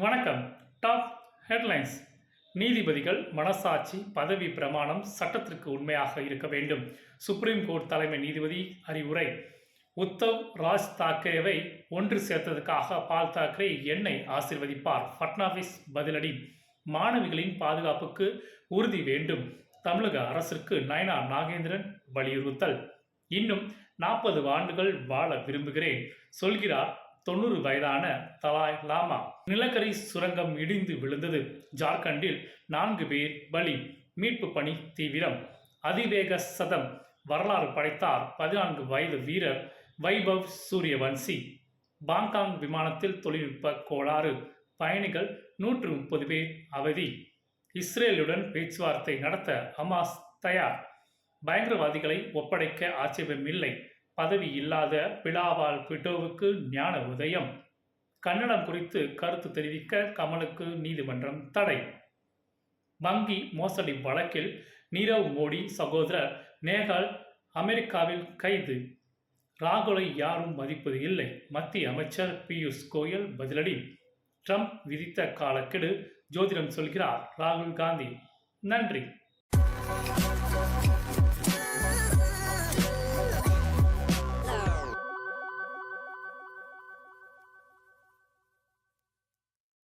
வணக்கம். Top headlines. நீதிபதிகள் மனசாட்சி, பதவி பிரமாணம் சட்டத்திற்கு உண்மையாக இருக்க வேண்டும். சுப்ரீம் கோர்ட் தலைமை நீதிபதி அறிவுரை. உத்தவ் ராஜ் தாக்கரேவை ஒன்று சேர்த்ததற்காக பால் தாக்கரே என்னை ஆசீர்வதிப்பார். பட்னாவிஸ் பதிலடி. மாணவிகளின் பாதுகாப்புக்கு உறுதி வேண்டும். தமிழக அரசிற்கு நயனார் நாகேந்திரன் வலியுறுத்தல். இன்னும் 40 ஆண்டுகள் வாழ விரும்புகிறேன் சொல்கிறார் 90 வயதான தலாய் லாமா. நிலக்கரி சுரங்கம் இடிந்து விழுந்தது. ஜார்க்கண்டில் 4 பேர் பலி. மீட்பு பணி தீவிரம். அதிவேக சதம் வரலாறு படைத்தார் 14 வயது வீரர் வைபவ் சூரியவன்சி. பாங்காங் விமானத்தில் தொழில்நுட்ப கோளாறு. பயணிகள் 130 பேர் அவதி. இஸ்ரேலுடன் பேச்சுவார்த்தை நடத்த ஹமாஸ் தயார். பயங்கரவாதிகளை ஒப்படைக்க ஆட்சேபமில்லை. பதவி இல்லாத பிலாவால் பிட்டோவுக்கு ஞான உதயம். கன்னடம் குறித்து கருத்து தெரிவிக்க கமலுக்கு நீதிமன்றம் தடை. வங்கி மோசடி வழக்கில் நீரவ் மோடி சகோதரர் நேஹால் அமெரிக்காவில் கைது. ராகுலை யாரும் மதிப்பது இல்லை. மத்திய அமைச்சர் பியூஷ் கோயல் பதிலடி. ட்ரம்ப் விதித்த காலக்கெடு ஜோதிடம் சொல்கிறார் ராகுல் காந்தி. நன்றி.